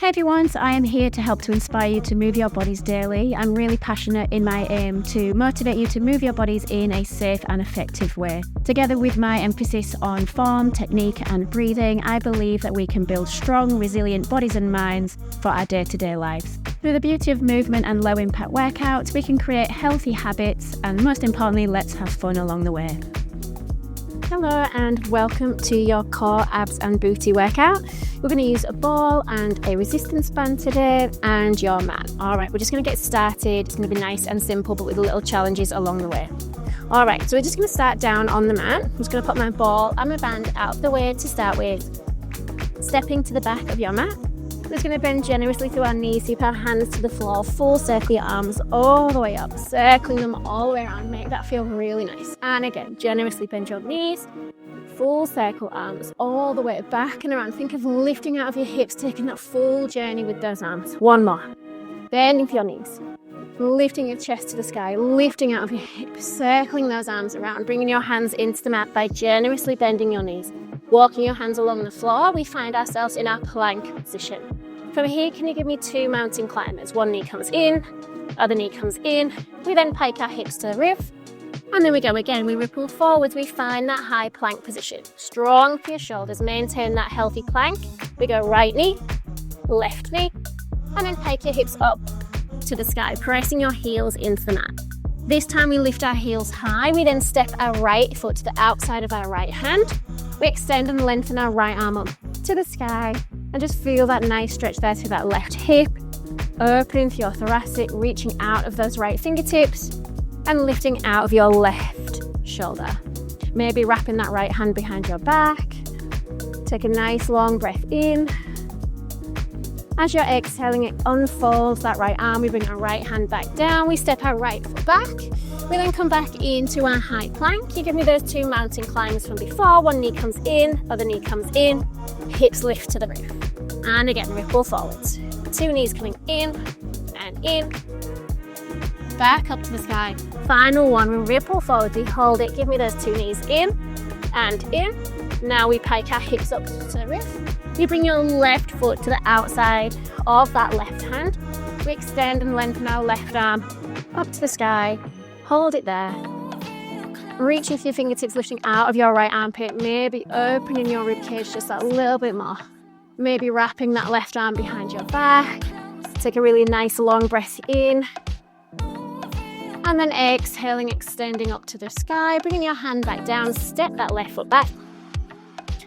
Hey everyone, so I am here to help to inspire you to move your bodies daily. I'm really passionate in my aim to motivate you to move your bodies in a safe and effective way. Together with my emphasis on form, technique and breathing, I believe that we can build strong, resilient bodies and minds for our day-to-day lives. Through the beauty of movement and low-impact workouts, we can create healthy habits and most importantly, let's have fun along the way. Hello and welcome to your core, abs and booty workout. We're going to use a ball and a resistance band today and your mat. Alright, we're just going to get started. It's going to be nice and simple but with little challenges along the way. Alright, so we're just going to start down on the mat. I'm just going to put my ball and my band out of the way to start with. Stepping to the back of your mat. We're just going to bend generously through our knees, keep our hands to the floor, full circle your arms all the way up, circling them all the way around, make that feel really nice. And again, generously bend your knees, full circle arms all the way back and around. Think of lifting out of your hips, taking that full journey with those arms. One more. Bending for your knees, lifting your chest to the sky, lifting out of your hips, circling those arms around, bringing your hands into the mat by generously bending your knees. Walking your hands along the floor, we find ourselves in our plank position. From here, can you give me 2 mountain climbers? One knee comes in, other knee comes in. We then pike our hips to the roof, and then we go again. We ripple forwards, we find that high plank position. Strong for your shoulders, maintain that healthy plank. We go right knee, left knee, and then pike your hips up to the sky, pressing your heels into the mat. This time we lift our heels high, we then step our right foot to the outside of our right hand. We extend and lengthen our right arm up to the sky and just feel that nice stretch there through that left hip, opening through your thoracic, reaching out of those right fingertips and lifting out of your left shoulder. Maybe wrapping that right hand behind your back. Take a nice long breath in. As you're exhaling, it unfolds that right arm. We bring our right hand back down. We step our right foot back. We then come back into our high plank. You give me those 2 mountain climbers from before. One knee comes in, other knee comes in. Hips lift to the roof. And again, ripple forwards. 2 knees coming in and in. Back up to the sky. Final one, we ripple forward. We hold it. Give me those 2 knees in and in. Now we pike our hips up to the roof. You bring your left foot to the outside of that left hand. We extend and lengthen our left arm up to the sky. Hold it there. Reach with your fingertips, lifting out of your right armpit. Maybe opening your ribcage just a little bit more. Maybe wrapping that left arm behind your back. Take a really nice long breath in. And then exhaling, extending up to the sky. Bringing your hand back down. Step that left foot back.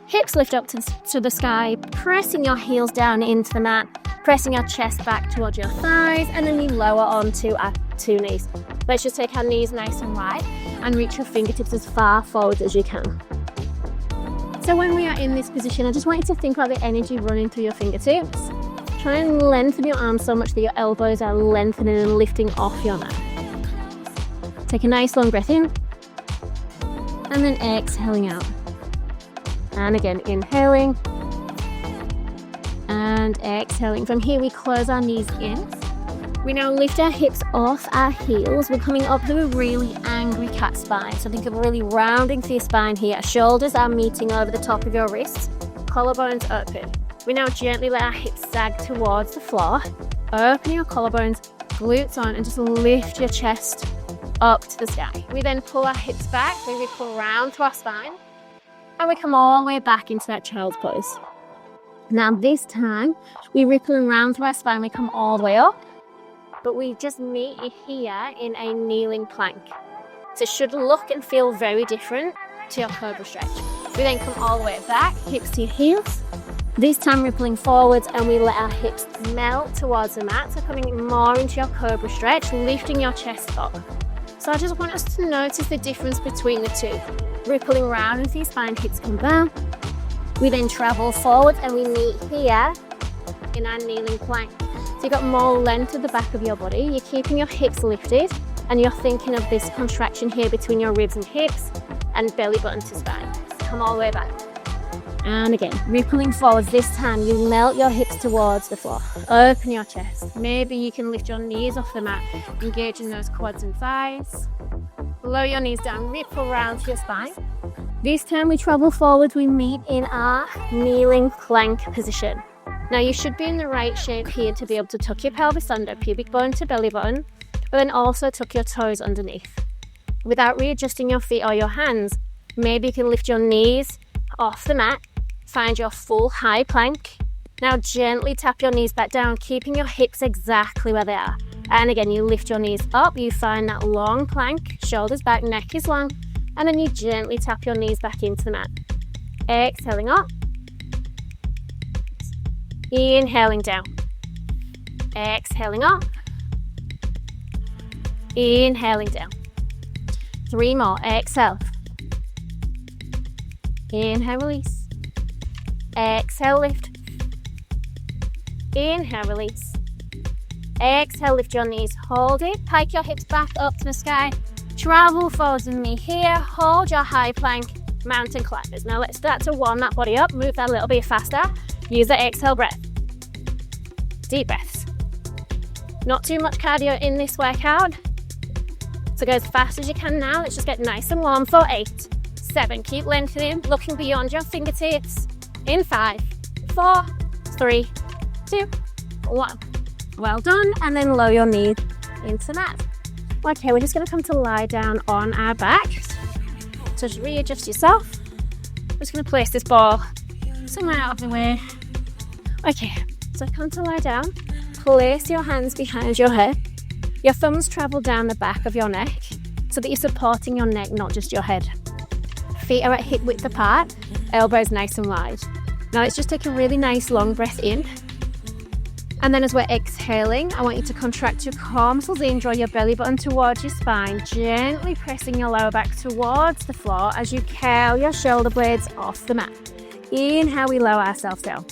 Hips lift up to the sky, pressing your heels down into the mat, pressing your chest back towards your thighs, and then we lower onto our 2 knees. Let's just take our knees nice and wide and reach your fingertips as far forward as you can. So when we are in this position, I just want you to think about the energy running through your fingertips. Try and lengthen your arms so much that your elbows are lengthening and lifting off your mat. Take a nice long breath in, and then exhaling out. And again, inhaling and exhaling. From here, we close our knees in. We now lift our hips off our heels. We're coming up to a really angry cat spine. So think of really rounding through your spine here. Shoulders are meeting over the top of your wrists. Collarbones open. We now gently let our hips sag towards the floor. Open your collarbones, glutes on, and just lift your chest up to the sky. We then pull our hips back. We ripple round to our spine. And we come all the way back into that child's pose. Now this time, we ripple around through our spine, we come all the way up, but we just meet here in a kneeling plank. So it should look and feel very different to your cobra stretch. We then come all the way back, hips to your heels. This time rippling forwards and we let our hips melt towards the mat, so coming more into your cobra stretch, lifting your chest up. So I just want us to notice the difference between the two. Rippling around as your spine, hips come down. We then travel forward and we meet here in our kneeling plank. So you've got more length at the back of your body. You're keeping your hips lifted and you're thinking of this contraction here between your ribs and hips and belly button to spine. Come all the way back. And again, rippling forwards. This time you melt your hips towards the floor. Open your chest. Maybe you can lift your knees off the mat, engaging those quads and thighs. Lower your knees down, ripple round to your spine. This time we travel forward, we meet in our kneeling plank position. Now you should be in the right shape here to be able to tuck your pelvis under, pubic bone to belly button, but then also tuck your toes underneath. Without readjusting your feet or your hands, maybe you can lift your knees off the mat, find your full high plank. Now gently tap your knees back down, keeping your hips exactly where they are. And again, you lift your knees up, you find that long plank, shoulders back, neck is long, and then you gently tap your knees back into the mat. Exhaling up. Inhaling down. Exhaling up. Inhaling down. 3 more. Exhale. Inhale, release. Exhale, lift. Inhale, release. Exhale, lift your knees. Hold it. Pike your hips back up to the sky. Travel forwards with me here. Hold your high plank. Mountain climbers. Now let's start to warm that body up. Move that a little bit faster. Use the exhale breath. Deep breaths. Not too much cardio in this workout. So go as fast as you can now. Let's just get nice and warm for 8, 7. Keep lengthening, looking beyond your fingertips. In 5, 4, 3, 2, 1. Well done. And then lower your knee into the mat. Okay, we're just going to come to lie down on our backs. So just readjust yourself. I'm just going to place this ball somewhere out of the way. Okay, so come to lie down. Place your hands behind your head. Your thumbs travel down the back of your neck so that you're supporting your neck, not just your head. Feet are at hip width apart, elbows nice and wide. Now let's just take a really nice long breath in. And then as we're exhaling, I want you to contract your core muscles in, draw your belly button towards your spine, gently pressing your lower back towards the floor as you curl your shoulder blades off the mat. Inhale, we lower ourselves down.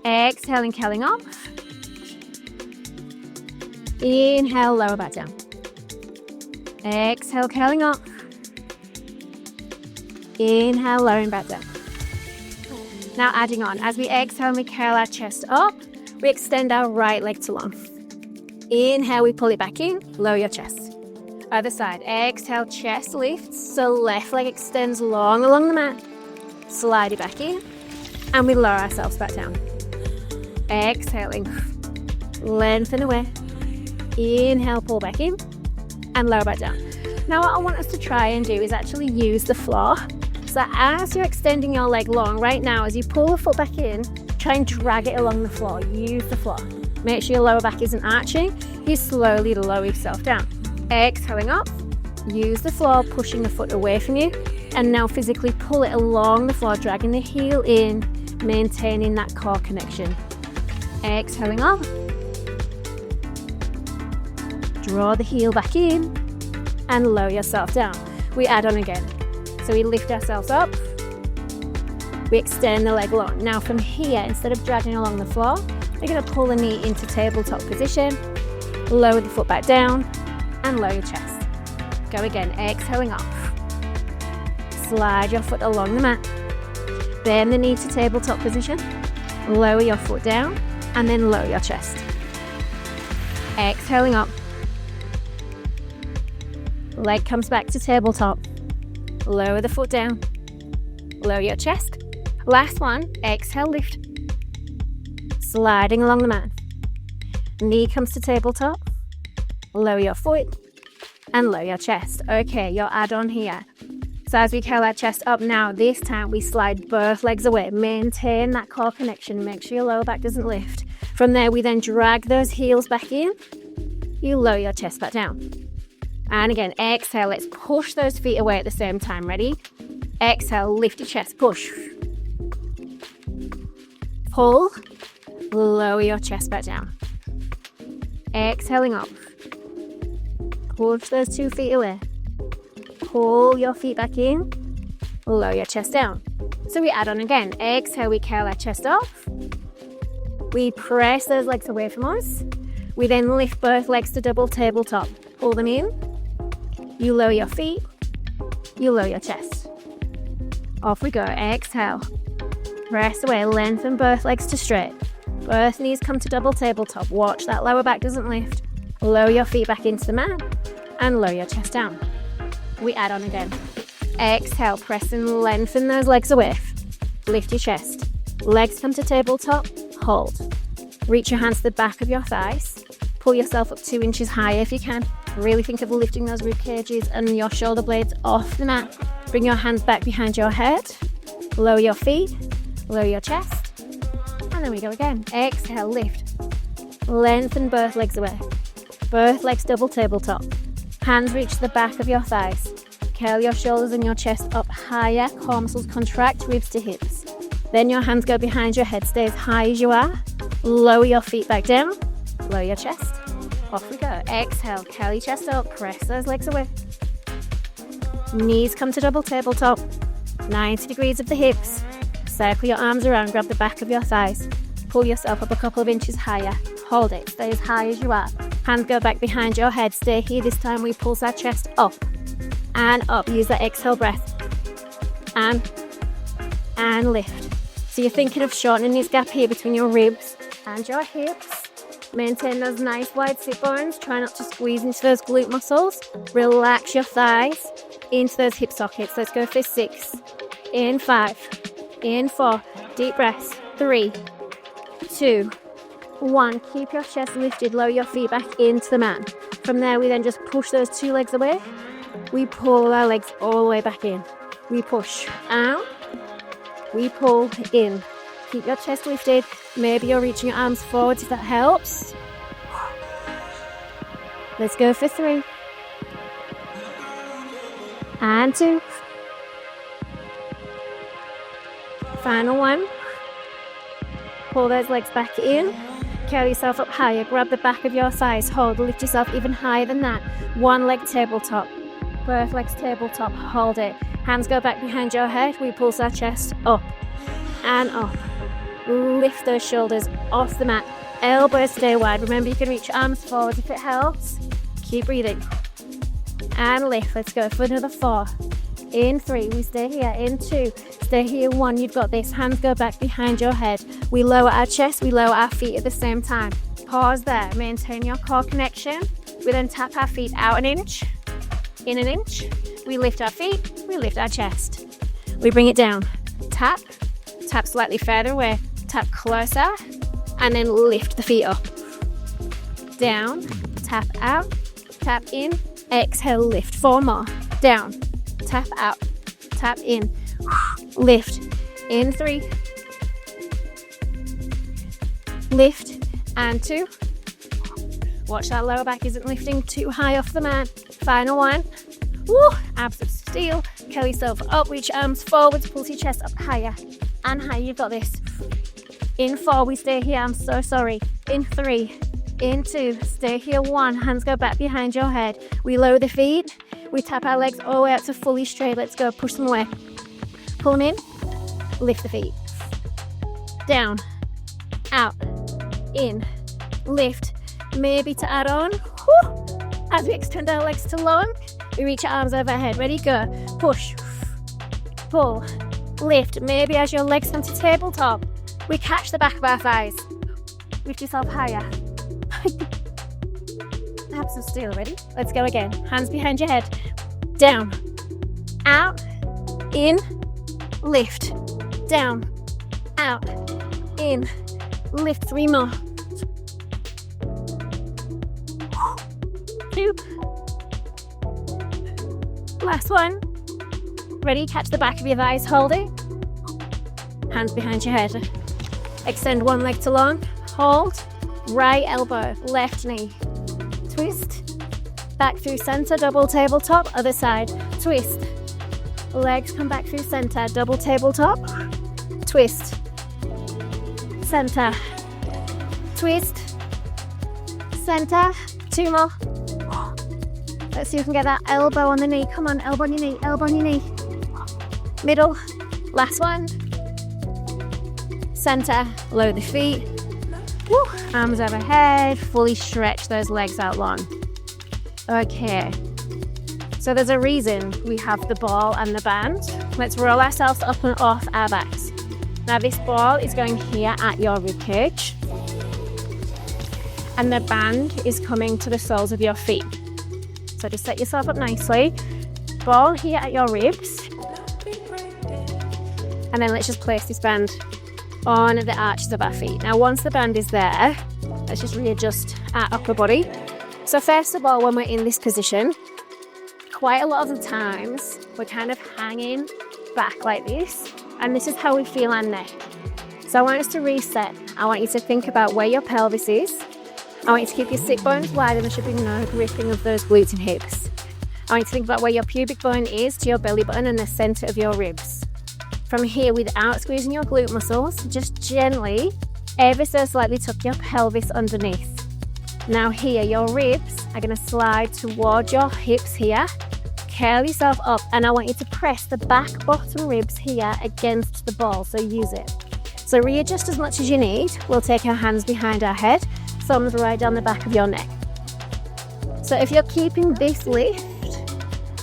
Exhaling, curling up. Inhale, lower back down. Exhale, curling up. Inhale, lowering back down. Now adding on, as we exhale, we curl our chest up. We extend our right leg to long. Inhale, we pull it back in, lower your chest. Other side, exhale, chest lifts, so left leg extends long along the mat. Slide it back in, and we lower ourselves back down. Exhaling, lengthen away. Inhale, pull back in, and lower back down. Now what I want us to try and do is actually use the floor. So as you're extending your leg long, right now, as you pull the foot back in, try and drag it along the floor. Use the floor. Make sure your lower back isn't arching. You slowly lower yourself down. Exhaling up. Use the floor, pushing the foot away from you. And now physically pull it along the floor, dragging the heel in, maintaining that core connection. Exhaling up. Draw the heel back in and lower yourself down. We add on again. So we lift ourselves up. We extend the leg long. Now from here, instead of dragging along the floor, we're going to pull the knee into tabletop position, lower the foot back down, and lower your chest. Go again, exhaling up. Slide your foot along the mat. Bend the knee to tabletop position, lower your foot down, and then lower your chest. Exhaling up. Leg comes back to tabletop. Lower the foot down. Lower your chest. Last one, exhale, lift. Sliding along the mat. Knee comes to tabletop. Lower your foot and lower your chest. Okay, your add-on here. So as we curl our chest up now, this time we slide both legs away. Maintain that core connection. Make sure your lower back doesn't lift. From there, we then drag those heels back in. You lower your chest back down. And again, exhale. Let's push those feet away at the same time. Ready? Exhale, lift your chest, push. Pull, lower your chest back down. Exhaling up. Push those 2 feet away. Pull your feet back in, lower your chest down. So we add on again. Exhale, we curl our chest off. We press those legs away from us. We then lift both legs to double tabletop. Pull them in. You lower your feet. You lower your chest. Off we go. Exhale. Press away. Lengthen both legs to straight. Both knees come to double tabletop. Watch that lower back doesn't lift. Lower your feet back into the mat and lower your chest down. We add on again. Exhale. Press and lengthen those legs away. Lift your chest. Legs come to tabletop. hold. Reach your hands to the back of your thighs. Pull yourself up 2 inches higher if you can. Really think of lifting those rib cages and your shoulder blades off the mat. Bring your hands back behind your head. Lower your feet, lower your chest. And then we go again. Exhale, lift. Lengthen both legs away. Both legs double tabletop. Hands reach the back of your thighs. Curl your shoulders and your chest up higher. Core muscles contract, ribs to hips. Then your hands go behind your head. Stay as high as you are. Lower your feet back down. Lower your chest. Off we go. Exhale, curl your chest up. Press those legs away. Knees come to double tabletop. 90 degrees of the hips. Circle your arms around. Grab the back of your thighs. Pull yourself up a couple of inches higher. Hold it. Stay as high as you are. Hands go back behind your head. Stay here. This time we pulse our chest up and up. Use that exhale breath. And lift. So you're thinking of shortening this gap here between your ribs and your hips. Maintain those nice wide sit bones. Try not to squeeze into those glute muscles. Relax your thighs into those hip sockets. Let's go for 6. In 5. In 4. Deep breaths. 3, 2, 1. Keep your chest lifted. Lower your feet back into the mat. From there, we then just push those 2 legs away. We pull our legs all the way back in. We push out. We pull in. Keep your chest lifted. Maybe you're reaching your arms forward if that helps. Let's go for 3. And 2. Final 1. Pull those legs back in. Curl yourself up higher. Grab the back of your thighs. Hold. Lift yourself even higher than that. 1 leg tabletop. Both legs tabletop. Hold it. Hands go back behind your head. We pulse our chest up and up. Lift those shoulders off the mat. Elbows stay wide. Remember, you can reach your arms forward if it helps. Keep breathing. And lift. Let's go for another 4. In 3. We stay here. In 2. Stay here. 1. You've got this. Hands go back behind your head. We lower our chest. We lower our feet at the same time. Pause there. Maintain your core connection. We then tap our feet out 1 inch. In 1 inch. We lift our feet. We lift our chest. We bring it down. Tap. Tap slightly further away. Tap closer. And then lift the feet up. Down. Tap out. Tap in. Exhale, lift. 4 more. Down. Tap out. Tap in. Lift. In 3. Lift. And 2. Watch that lower back isn't lifting too high off the mat. Final 1. Woo! Abs of steel. Curl yourself up. Reach your arms forwards. Pull your chest up higher and higher. You've got this. In 4. We stay here. I'm so sorry. In 3. In 2. Stay here. 1. Hands go back behind your head. We lower the feet. We tap our legs all the way up to fully straight. Let's go. Push them away. Pull them in. Lift the feet. Down. Out. In. Lift. Maybe to add on. Woo! As we extend our legs to long, we reach our arms overhead. Ready? Go. Push. Pull. Lift. Maybe as your legs come to tabletop, we catch the back of our thighs. Lift yourself higher. Abs of steel. Ready? Let's go again. Hands behind your head. Down. Out. In. Lift. Down. Out. In. Lift. 3 more. 2. Last 1. Ready? Catch the back of your thighs. Hold it. Hands behind your head. Extend 1 leg to long. Hold. Right elbow. Left knee. Twist. Back through center. Double tabletop. Other side. Twist. Legs come back through center. Double tabletop. Twist. Center. Twist. Center. 2 more. Let's see if we can get that elbow on the knee. Come on, elbow on your knee, elbow on your knee. Middle. Last 1. Center. Lower the feet. Woo. Arms overhead. Fully stretch those legs out long. Okay. So there's a reason we have the ball and the band. Let's roll ourselves up and off our backs. Now this ball is going here at your ribcage. And the band is coming to the soles of your feet. So just set yourself up nicely. Ball here at your ribs. And then let's just place this band on the arches of our feet. Now, once the band is there, let's just readjust our upper body. So first of all, when we're in this position, quite a lot of the times, we're kind of hanging back like this, and this is how we feel our neck. So I want us to reset. I want you to think about where your pelvis is. I want you to keep your sit bones wide, and there should be no gripping of those glutes and hips. I want you to think about where your pubic bone is to your belly button and the center of your ribs. From here, without squeezing your glute muscles, just gently, ever so slightly tuck your pelvis underneath. Now here, your ribs are going to slide towards your hips here. Curl yourself up, and I want you to press the back bottom ribs here against the ball, so use it. So readjust as much as you need. We'll take our hands behind our head, thumbs right down the back of your neck. So if you're keeping this lift,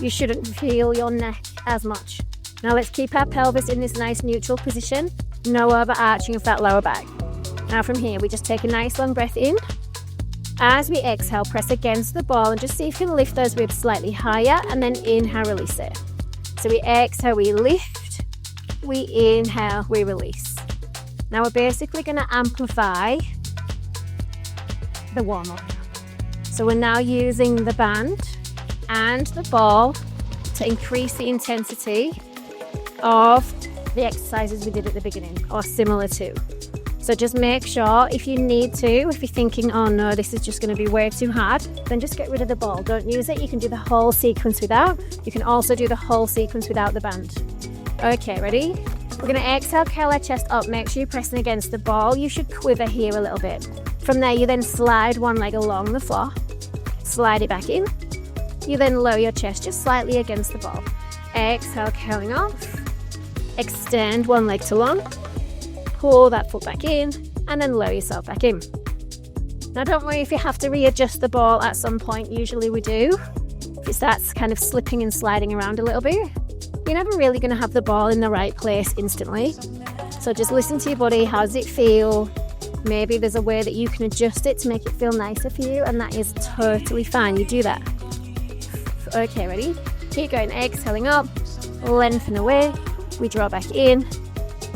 you shouldn't feel your neck as much. Now let's keep our pelvis in this nice neutral position, no overarching of that lower back. Now from here, we just take a nice long breath in. As we exhale, press against the ball and just see if you can lift those ribs slightly higher, and then inhale, release it. So we exhale, we lift, we inhale, we release. Now we're basically going to amplify the warm-up. So we're now using the band and the ball to increase the intensity of the exercises we did at the beginning, or similar to. So just make sure, if you need to, if you're thinking, oh no, this is just going to be way too hard, then just get rid of the ball. Don't use it. You can do the whole sequence without. You can also do the whole sequence without the band. Okay, ready? We're going to exhale, curl our chest up. Make sure you're pressing against the ball. You should quiver here a little bit. From there, you then slide one leg along the floor, slide it back in. You then lower your chest just slightly against the ball. Exhale, curling off. Extend one leg to long. Pull that foot back in, and then lower yourself back in. Now don't worry if you have to readjust the ball at some point. Usually we do. If it starts kind of slipping and sliding around a little bit, you're never really going to have the ball in the right place instantly. So just listen to your body. How does it feel? Maybe there's a way that you can adjust it to make it feel nicer for you, and that is totally fine. You do that. Okay, ready? Keep going. Exhaling up, lengthen away. We draw back in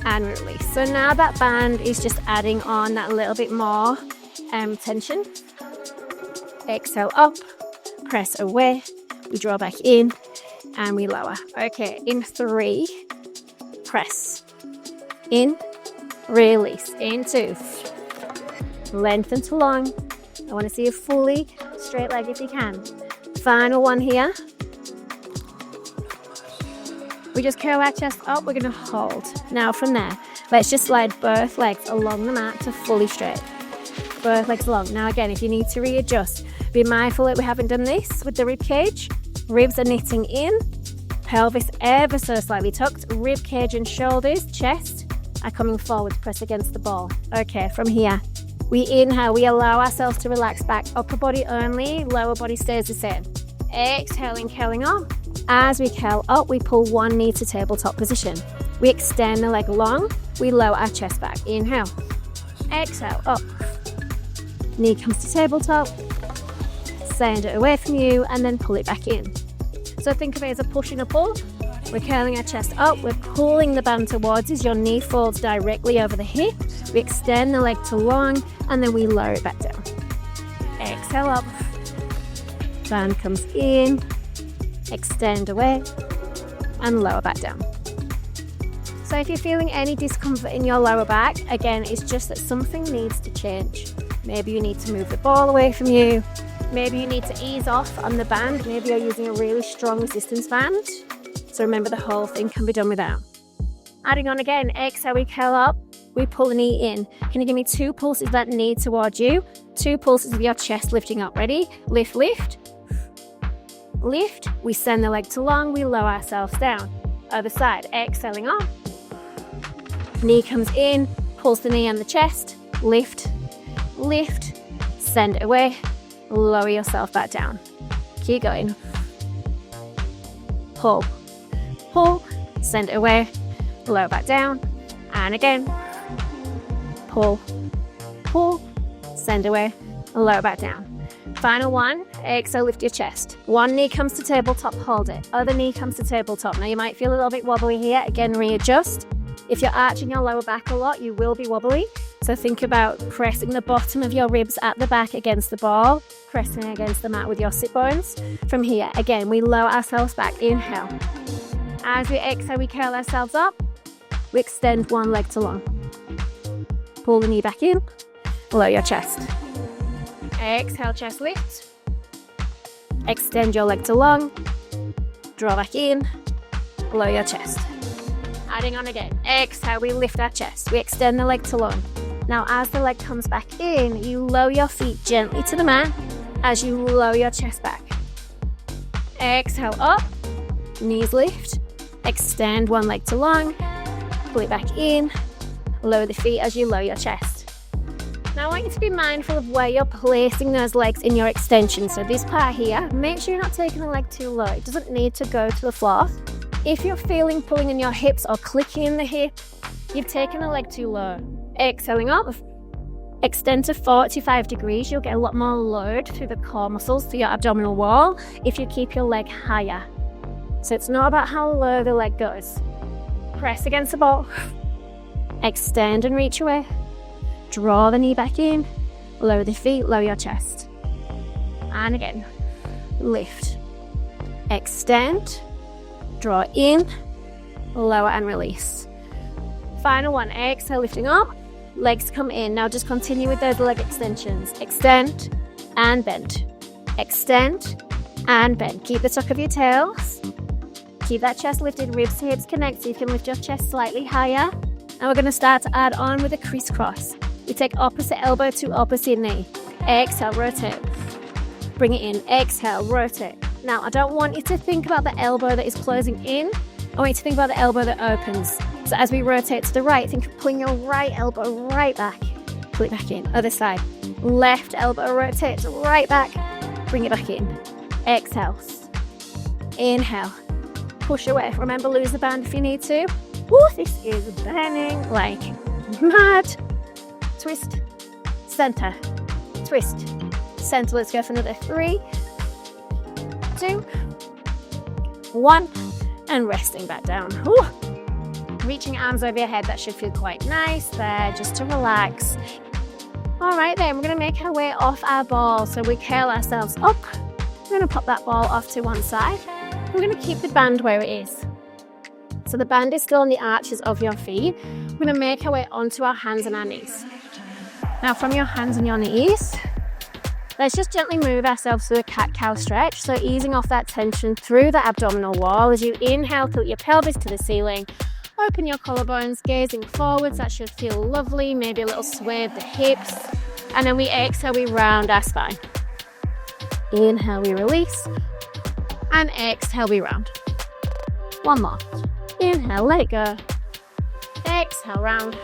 and release. So now that band is just adding on that little bit more tension. Exhale up, press away. We draw back in and we lower. Okay, in 3, press. In, release. In 2, lengthen to long. I want to see a fully straight leg if you can. Final one here. We just curl our chest up, we're going to hold. Now from there, let's just slide both legs along the mat to fully straight. Both legs along. Now again, if you need to readjust, be mindful that we haven't done this with the rib cage. Ribs are knitting in, pelvis ever so slightly tucked, rib cage and shoulders, chest are coming forward to press against the ball. Okay, from here, we inhale, we allow ourselves to relax back, upper body only, lower body stays the same. Exhaling, curling up. As we curl up, we pull one knee to tabletop position. We extend the leg long, we lower our chest back. Inhale, exhale, up. Knee comes to tabletop, send it away from you, and then pull it back in. So think of it as a push and a pull. We're curling our chest up, we're pulling the band towards us, your knee folds directly over the hip. We extend the leg to long, and then we lower it back down. Exhale up, band comes in, extend away, and lower back down. So if you're feeling any discomfort in your lower back, again, it's just that something needs to change. Maybe you need to move the ball away from you. Maybe you need to ease off on the band. Maybe you're using a really strong resistance band. So remember, the whole thing can be done without. Adding on again, exhale, we curl up, we pull the knee in. Can you give me 2 pulses of that knee towards you? 2 pulses of your chest lifting up. Ready? Lift, lift. Lift, we send the leg to long, we lower ourselves down. Other side, exhaling up. Knee comes in, pulls the knee on the chest, lift, lift, send it away, lower yourself back down. Keep going. Pull, pull, send it away, lower back down, and again. Pull, pull, send away, lower back down. Final one, exhale, lift your chest. One knee comes to tabletop, hold it. Other knee comes to tabletop. Now you might feel a little bit wobbly here. Again, readjust. If you're arching your lower back a lot, you will be wobbly. So think about pressing the bottom of your ribs at the back against the ball, pressing against the mat with your sit bones. From here, again, we lower ourselves back. Inhale. As we exhale, we curl ourselves up. We extend one leg to long. Pull the knee back in. Lower your chest. Exhale, chest lift. Extend your leg to long. Draw back in. Lower your chest. Adding on again. Exhale, we lift our chest. We extend the leg to long. Now, as the leg comes back in, you lower your feet gently to the mat as you lower your chest back. Exhale, up. Knees lift. Extend one leg to long. Pull it back in. Lower the feet as you lower your chest. Now I want you to be mindful of where you're placing those legs in your extension. So this part here, make sure you're not taking the leg too low. It doesn't need to go to the floor. If you're feeling pulling in your hips or clicking in the hip, you've taken the leg too low. Exhaling up, extend to 45 degrees. You'll get a lot more load through the core muscles, through your abdominal wall, if you keep your leg higher. So it's not about how low the leg goes. Press against the ball. Extend and reach away. Draw the knee back in. Lower the feet, lower your chest. And again, lift. Extend. Draw in. Lower and release. Final one. Exhale, lifting up. Legs come in. Now just continue with those leg extensions. Extend and bend. Extend and bend. Keep the tuck of your tails. Keep that chest lifted, ribs to hips connect so you can lift your chest slightly higher. And we're going to start to add on with a crisscross. We take opposite elbow to opposite knee. Exhale, rotate. Bring it in. Exhale, rotate. Now, I don't want you to think about the elbow that is closing in. I want you to think about the elbow that opens. So as we rotate to the right, think of pulling your right elbow right back. Pull it back in. Other side. Left elbow rotates right back. Bring it back in. Exhale. Inhale. Push away. Remember, lose the band if you need to. Woo, this is burning like mad. Twist, center, twist, center. Let's go for another 3, 2, 1, and resting back down. Woo. Reaching arms over your head. That should feel quite nice there, just to relax. All right, then we're going to make our way off our ball. So we curl ourselves up. We're going to pop that ball off to one side. We're going to keep the band where it is. So the band is still on the arches of your feet. We're going to make our way onto our hands and our knees. Now from your hands and your knees, let's just gently move ourselves through a cat-cow stretch. So easing off that tension through the abdominal wall. As you inhale, tilt your pelvis to the ceiling. Open your collarbones, gazing forwards. That should feel lovely. Maybe a little sway of the hips. And then we exhale, we round our spine. Inhale, we release. And exhale, we round. One more. Inhale, let it go. Exhale, round.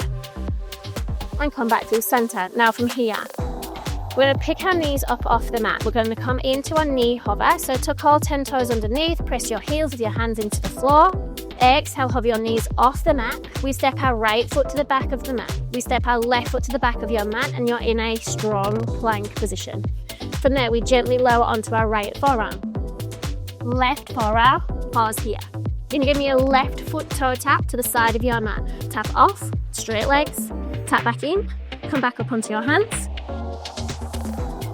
And come back to center. Now from here, we're going to pick our knees up off the mat. We're going to come into a knee hover. So tuck all 10 toes underneath. Press your heels with your hands into the floor. Exhale, hover your knees off the mat. We step our right foot to the back of the mat. We step our left foot to the back of your mat, and you're in a strong plank position. From there, we gently lower onto our right forearm. Left forearm, pause here. Then you give me a left foot toe tap to the side of your mat. Tap off, straight legs, tap back in, come back up onto your hands.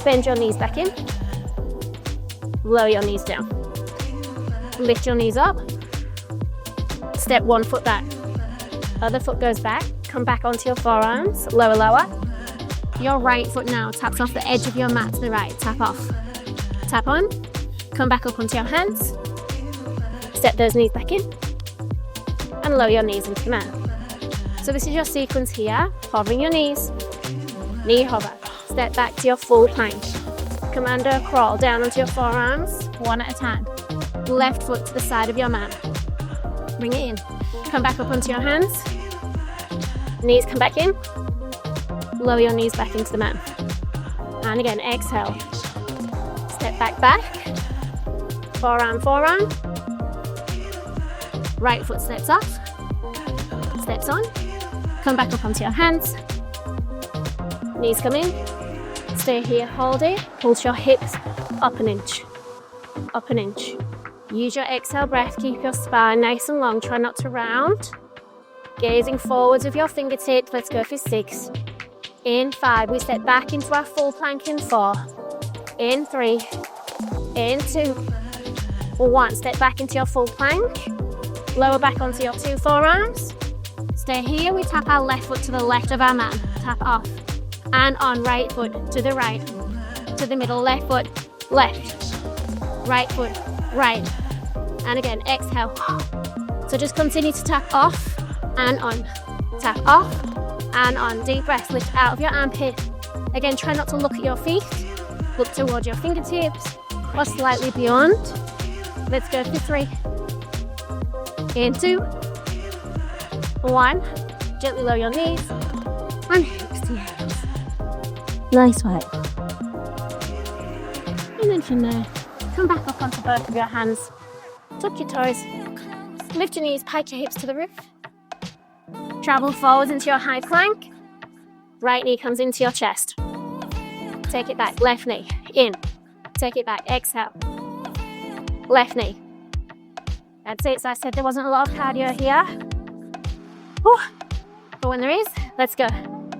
Bend your knees back in. Lower your knees down. Lift your knees up. Step one foot back. Other foot goes back. Come back onto your forearms. Lower, lower. Your right foot now taps off the edge of your mat to the right. Tap off. Tap on. Come back up onto your hands. Step those knees back in. And lower your knees into the mat. So this is your sequence here. Hovering your knees. Knee hover. Step back to your full plank. Commando crawl down onto your forearms, one at a time. Left foot to the side of your mat. Bring it in. Come back up onto your hands. Knees come back in. Lower your knees back into the mat. And again, exhale. Step back, back. Forearm, forearm. Right foot steps off. Steps on. Come back up onto your hands. Knees come in. Stay here, hold it. Pulse your hips up an inch. Up an inch. Use your exhale breath. Keep your spine nice and long. Try not to round. Gazing forwards with your fingertips. Let's go for 6. In 5, we step back into our full plank in 4. In 3, in 2, 1. Step back into your full plank. Lower back onto your 2 forearms. Stay here. We tap our left foot to the left of our mat. Tap off and on. Right foot to the right, to the middle. Left foot, left. Right foot, right. And again, exhale. So just continue to tap off and on. Tap off and on. Deep breath. Lift out of your armpit. Again, try not to look at your feet. Look towards your fingertips or slightly beyond. Let's go for 3. In 2, 1. Gently lower your knees and hips to your hands. Nice work. And then from there, come back up onto both of your hands. Tuck your toes. Lift your knees, pike your hips to the roof. Travel forwards into your high plank. Right knee comes into your chest. Take it back, left knee, in. Take it back, exhale. Left knee. That's it, so I said there wasn't a lot of cardio here. Whew. But when there is, let's go.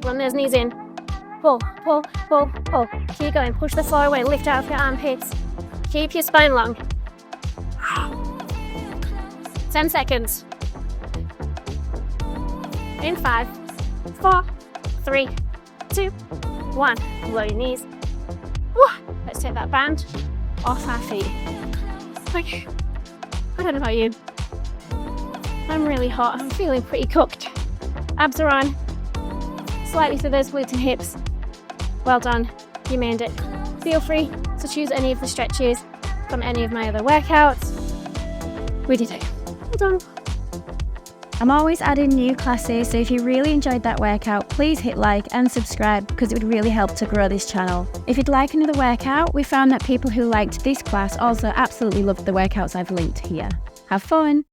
Run those knees in. Pull, pull, pull, pull. Keep going, push the floor away, lift out of your armpits. Keep your spine long. 10 seconds. In 5, 4, 3, 2, 1. Lower your knees. Let's take that band off our feet. Okay. I don't know about you. I'm really hot. I'm feeling pretty cooked. Abs are on. Slightly through those glutes and hips. Well done. You made it. Feel free to choose any of the stretches from any of my other workouts. We did it. Well done. I'm always adding new classes, so if you really enjoyed that workout, please hit like and subscribe because it would really help to grow this channel. If you'd like another workout, we found that people who liked this class also absolutely loved the workouts I've linked here. Have fun!